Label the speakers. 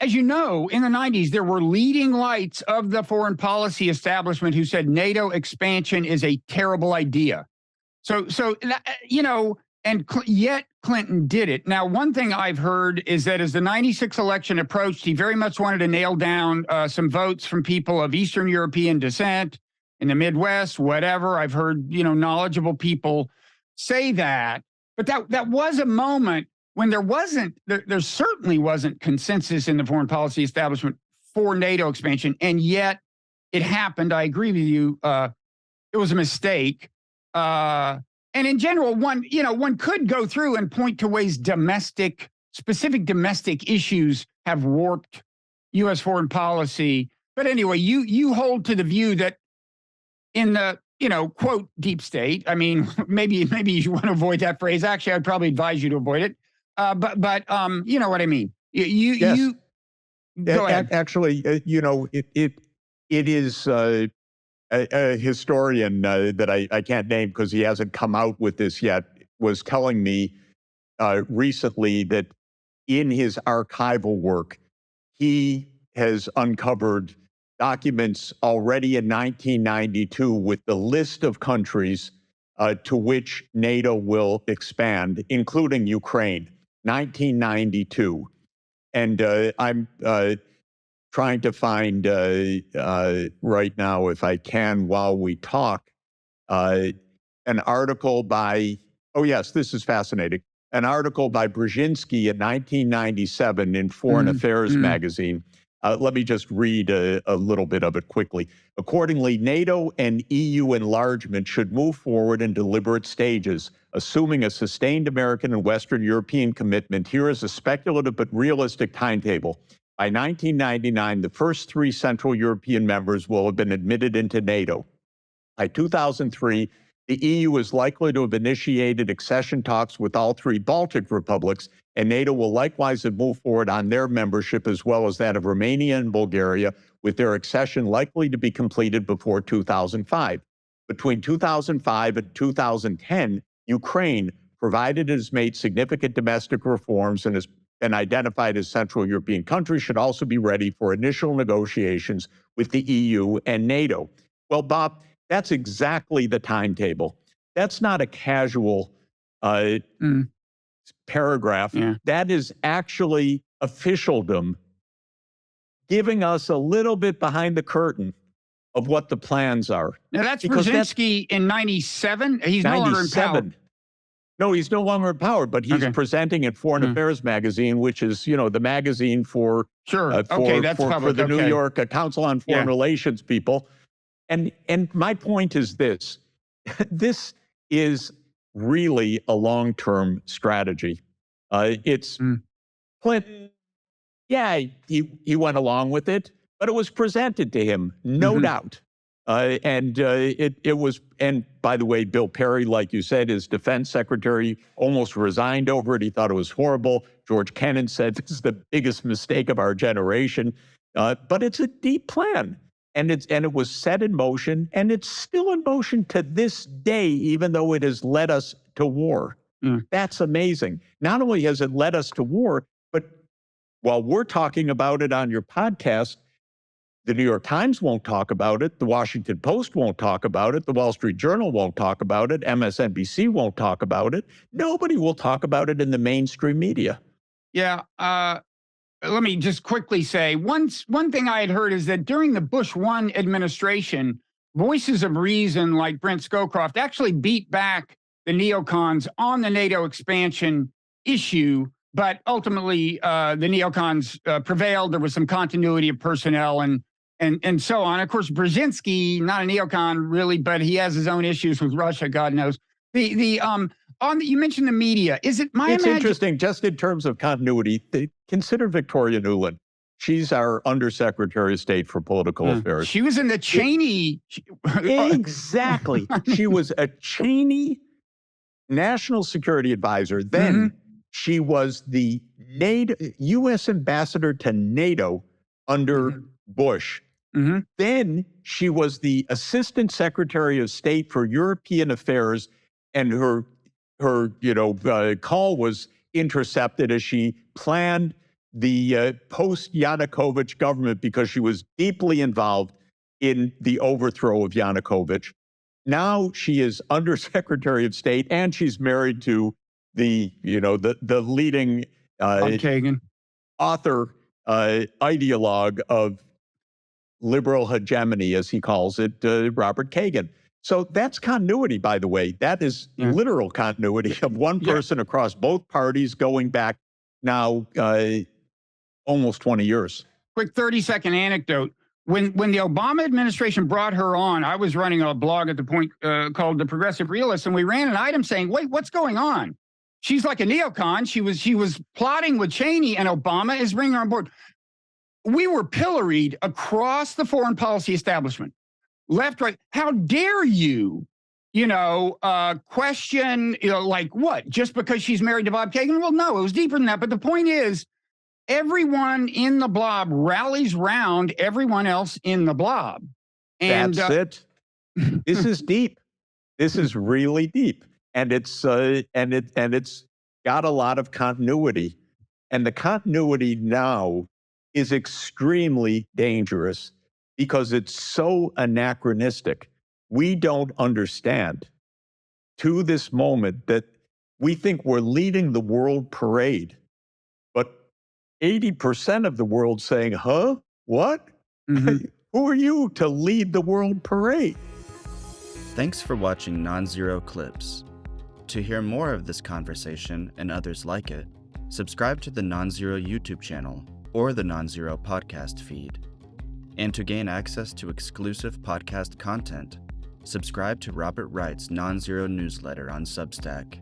Speaker 1: As you know, in the 90s, there were leading lights of the foreign policy establishment who said NATO expansion is a terrible idea. And yet Clinton did it. Now, one thing I've heard is that as the 96 election approached, he very much wanted to nail down some votes from people of Eastern European descent in the Midwest, whatever. I've heard, knowledgeable people say that. But that was a moment when there certainly wasn't consensus in the foreign policy establishment for NATO expansion. And yet it happened. I agree with you. It was a mistake. And in general, one could go through and point to ways specific domestic issues have warped U.S. foreign policy. But anyway, you hold to the view that in the, quote, deep state, I mean, maybe you want to avoid that phrase. Actually, I'd probably advise you to avoid it. But you know what I mean?
Speaker 2: Yes.
Speaker 1: You go ahead.
Speaker 2: Actually, it is a historian that I can't name because he hasn't come out with this yet, was telling me recently that in his archival work, he has uncovered documents already in 1992 with the list of countries to which NATO will expand, including Ukraine, 1992. And I'm trying to find right now, if I can, while we talk, an article by, oh yes, this is fascinating, an article by Brzezinski in 1997 in Foreign Affairs magazine. Let me just read a little bit of it quickly. Accordingly, NATO and EU enlargement should move forward in deliberate stages, assuming a sustained American and Western European commitment. Here is a speculative but realistic timetable. By 1999, the first 3 Central European members will have been admitted into NATO. By 2003, the EU is likely to have initiated accession talks with all 3 Baltic republics, and NATO will likewise have moved forward on their membership as well as that of Romania and Bulgaria, with their accession likely to be completed before 2005. Between 2005 and 2010, Ukraine, provided it has made significant domestic reforms and has been identified as Central European country, should also be ready for initial negotiations with the EU and NATO. Well, Bob, that's exactly the timetable. That's not a casual paragraph.
Speaker 1: Yeah.
Speaker 2: That is actually officialdom giving us a little bit behind the curtain of what the plans are.
Speaker 1: Now, that's Brzezinski in 97? He's
Speaker 2: 97.
Speaker 1: no longer in power.
Speaker 2: No, he's no longer in power, but he's presenting at Foreign Affairs magazine, which is, the magazine for the New York Council on Foreign Relations people. And my point is this. This is really a long-term strategy. It's Clinton, he went along with it, but it was presented to him, no doubt. It was, and by the way, Bill Perry, like you said, his defense secretary almost resigned over it. He thought it was horrible. George Kennan said this is the biggest mistake of our generation. But it's a deep plan. And it was set in motion, and it's still in motion to this day, even though it has led us to war. That's amazing. Not only has it led us to war, but while we're talking about it on your podcast, the New York Times won't talk about it, the Washington Post won't talk about it, the Wall Street Journal won't talk about it, MSNBC won't talk about it. Nobody will talk about it in the mainstream media.
Speaker 1: Yeah. Let me just quickly say, one thing I had heard is that during the Bush 1 administration, voices of reason like Brent Scowcroft actually beat back the neocons on the NATO expansion issue, but ultimately the neocons prevailed. There was some continuity of personnel and so on. Of course, Brzezinski, not a neocon really, but he has his own issues with Russia, God knows. You mentioned the media. Is it my
Speaker 2: It's interesting, just in terms of continuity, consider Victoria Nuland. She's our Undersecretary of State for Political Affairs.
Speaker 1: She was in the Cheney.
Speaker 2: Exactly. She was a Cheney National Security Advisor. Then she was the U.S. ambassador to NATO under Bush. Then she was the Assistant Secretary of State for European Affairs, and her call was intercepted as she planned the post-Yanukovych government because she was deeply involved in the overthrow of Yanukovych. Now she is Undersecretary of State, and she's married to the leading
Speaker 1: Kagan.
Speaker 2: author, ideologue of liberal hegemony, as he calls it, Robert Kagan. So that's continuity, by the way. That is literal continuity of one person across both parties going back now almost 20 years.
Speaker 1: Quick 30-second anecdote. When the Obama administration brought her on, I was running a blog at the point called The Progressive Realist, and we ran an item saying, wait, what's going on? She's like a neocon. She was plotting with Cheney, and Obama is bringing her on board. We were pilloried across the foreign policy establishment. Left, right. How dare you, question, like what? Just because she's married to Bob Kagan? Well, no, it was deeper than that. But the point is, everyone in the Blob rallies round everyone else in the Blob. And
Speaker 2: that's it. This is deep. This is really deep, and it's got a lot of continuity, and the continuity now is extremely dangerous because it's so anachronistic. We don't understand to this moment that we think we're leading the world parade, but 80% of the world saying, huh? What? Mm-hmm. Who are you to lead the world parade?
Speaker 3: Thanks for watching Nonzero Clips. To hear more of this conversation and others like it, subscribe to the Nonzero YouTube channel or the Nonzero podcast feed. And to gain access to exclusive podcast content, subscribe to Robert Wright's Nonzero newsletter on Substack.